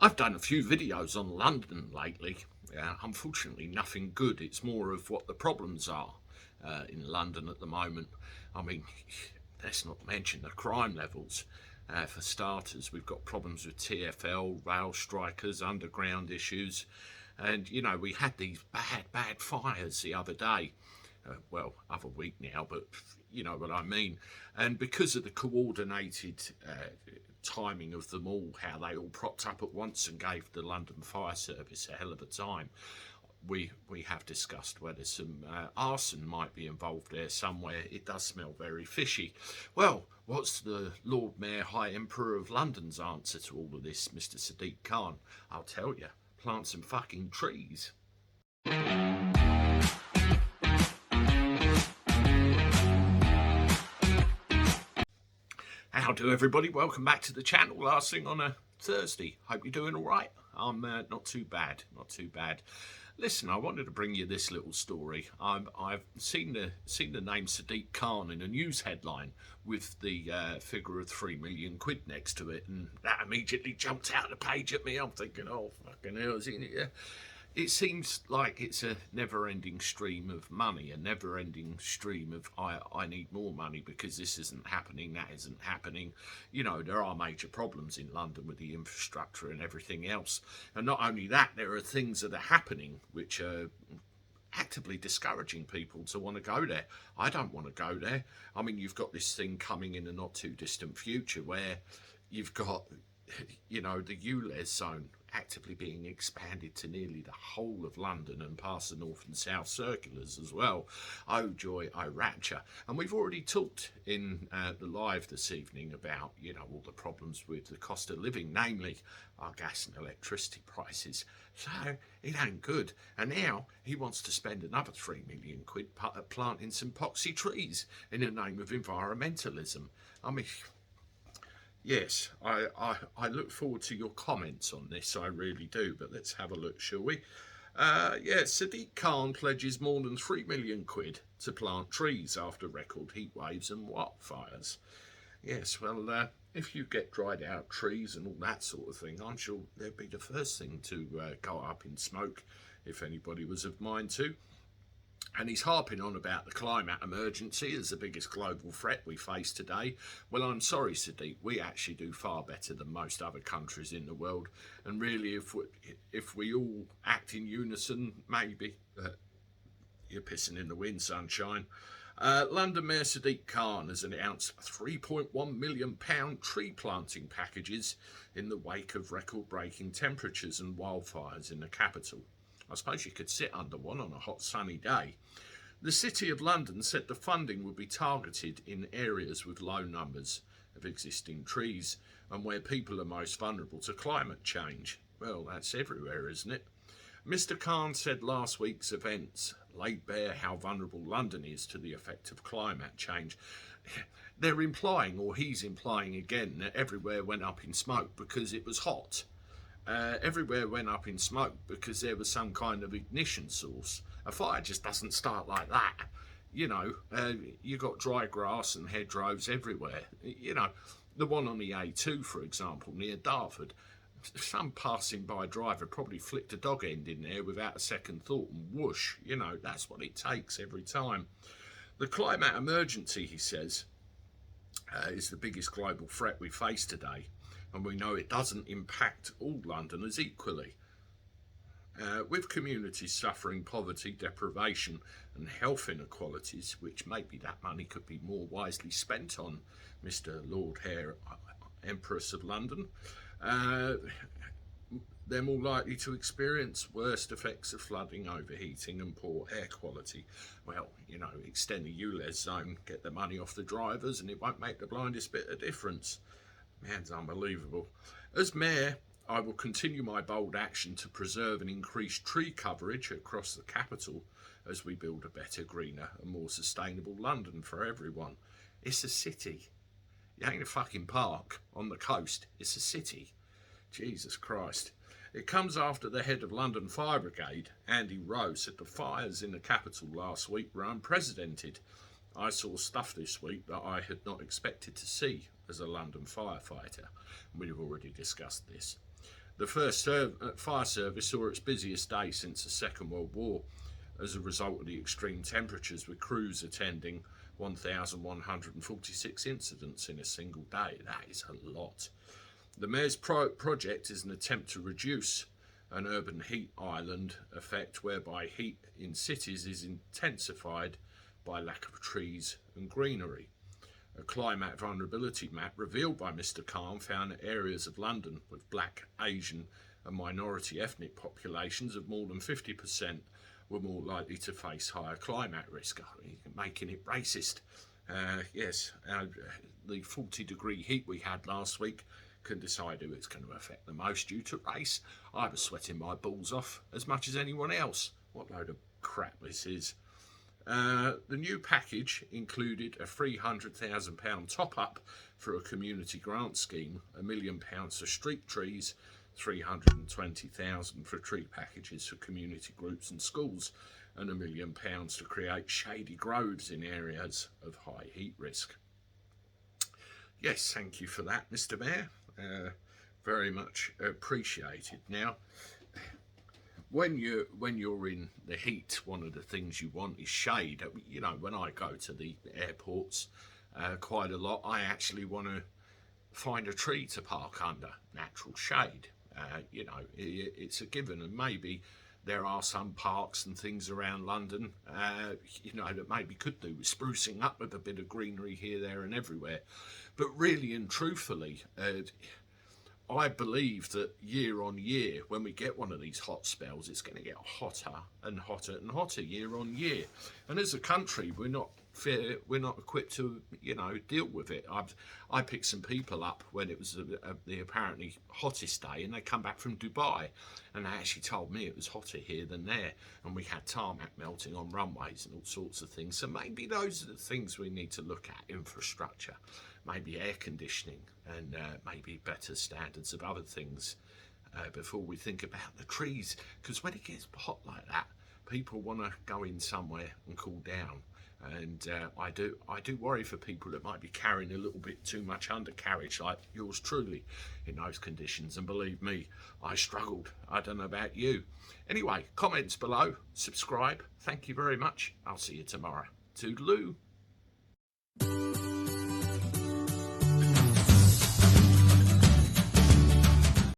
I've done a few videos on London lately. Unfortunately, nothing good. It's more of what the problems are in London at the moment. I mean, let's not mention the crime levels. For starters, we've got problems with TfL, rail strikers, underground issues. And, you know, we had these bad fires the other day. Other week now, but you know what I mean. And because of the coordinated timing of them all, how they all propped up at once and gave the London Fire Service a hell of a time, we have discussed whether some arson might be involved there somewhere. It does smell very fishy. Well, what's the Lord Mayor High Emperor of London's answer to all of this, Mr. Sadiq Khan? I'll tell you, plant some fucking trees. How do everybody? Welcome back to the channel. Last thing on a Thursday. Hope you're doing all right. I'm not too bad. Listen, I wanted to bring you this little story. I've seen the name Sadiq Khan in a news headline with the figure of £3 million next to it, and that immediately jumped out of the page at me. I'm thinking, oh fucking hell, is it? Yeah. It seems like it's a never-ending stream of money, a never-ending stream of I need more money because this isn't happening, that isn't happening. You know, there are major problems in London with the infrastructure and everything else. And not only that, there are things that are happening which are actively discouraging people to want to go there. I don't want to go there. I mean, you've got this thing coming in the not-too-distant future where you've got, you know, the ULEZ zone actively being expanded to nearly the whole of London and past the north and south circulars as well. Oh joy, oh rapture. And we've already talked in the live this evening about, you know, all the problems with the cost of living, namely our gas and electricity prices. So it ain't good. And now he wants to spend another £3 million planting some poxy trees in the name of environmentalism. I mean, yes, I look forward to your comments on this, I really do, but let's have a look, shall we? Sadiq Khan pledges more than £3 million to plant trees after record heat waves and wildfires. Yes, well, if you get dried out trees and all that sort of thing, I'm sure they'd be the first thing to go up in smoke if anybody was of mind to. And he's harping on about the climate emergency as the biggest global threat we face today. Well, I'm sorry, Sadiq, we actually do far better than most other countries in the world. And really, if we all act in unison, maybe. You're pissing in the wind, sunshine. London Mayor Sadiq Khan has announced £3.1 million tree planting packages in the wake of record-breaking temperatures and wildfires in the capital. I suppose you could sit under one on a hot sunny day. The City of London said the funding would be targeted in areas with low numbers of existing trees and where people are most vulnerable to climate change. Well, that's everywhere, isn't it? Mr. Khan said last week's events laid bare how vulnerable London is to the effect of climate change. They're implying, or he's implying again, that everywhere went up in smoke because it was hot. Everywhere went up in smoke because there was some kind of ignition source. A fire just doesn't start like that. You know, you got dry grass and hedgerows everywhere. You know, the one on the A2, for example, near Dartford, some passing by driver probably flicked a dog end in there without a second thought and whoosh. You know, that's what it takes every time. The climate emergency, he says, is the biggest global threat we face today. And we know it doesn't impact all Londoners equally. With communities suffering poverty, deprivation and health inequalities, which maybe that money could be more wisely spent on, Mr. Lord Empress of London, they're more likely to experience worst effects of flooding, overheating and poor air quality. Well, you know, extend the ULEZ zone, get the money off the drivers and it won't make the blindest bit of difference. Man's unbelievable. As Mayor, I will continue my bold action to preserve and increase tree coverage across the capital as we build a better, greener and more sustainable London for everyone. It's a city. It ain't a fucking park on the coast. It's a city. Jesus Christ. It comes after the head of London Fire Brigade, Andy Rowe, said the fires in the capital last week were unprecedented. I saw stuff this week that I had not expected to see as a London firefighter. We've already discussed this. The first fire service saw its busiest day since the Second World War as a result of the extreme temperatures, with crews attending 1,146 incidents in a single day. That is a lot. The Mayor's project is an attempt to reduce an urban heat island effect, whereby heat in cities is intensified by lack of trees and greenery. A climate vulnerability map revealed by Mr. Khan found that areas of London with black, Asian and minority ethnic populations of more than 50% were more likely to face higher climate risk. Making it racist. Yes, the 40-degree heat we had last week can decide who it's going to affect the most due to race. I was sweating my balls off as much as anyone else. What load of crap this is. The new package included a £300,000 top-up for a community grant scheme, £1 million for street trees, £320,000 for tree packages for community groups and schools, and £1 million to create shady groves in areas of high heat risk. Yes, thank you for that, Mr. Mayor. Very much appreciated. Now, when you're in the heat, one of the things you want is shade. You know, when I go to the airports quite a lot, I actually want to find a tree to park under, natural shade. You know, it's a given, and maybe there are some parks and things around London, you know, that maybe could do with sprucing up with a bit of greenery here, there and everywhere. But really and truthfully, I believe that year on year, when we get one of these hot spells, it's going to get hotter and hotter and hotter year on year. And as a country, we're not equipped to, you know, deal with it. I picked some people up when it was the apparently hottest day, and they come back from Dubai, and they actually told me it was hotter here than there, and we had tarmac melting on runways and all sorts of things. So maybe those are the things we need to look at: infrastructure, maybe air conditioning, and maybe better standards of other things before we think about the trees. Because when it gets hot like that, people want to go in somewhere and cool down. And I do worry for people that might be carrying a little bit too much undercarriage, like yours truly, in those conditions. And believe me, I struggled. I don't know about you. Anyway, comments below, subscribe. Thank you very much. I'll see you tomorrow. Toodaloo.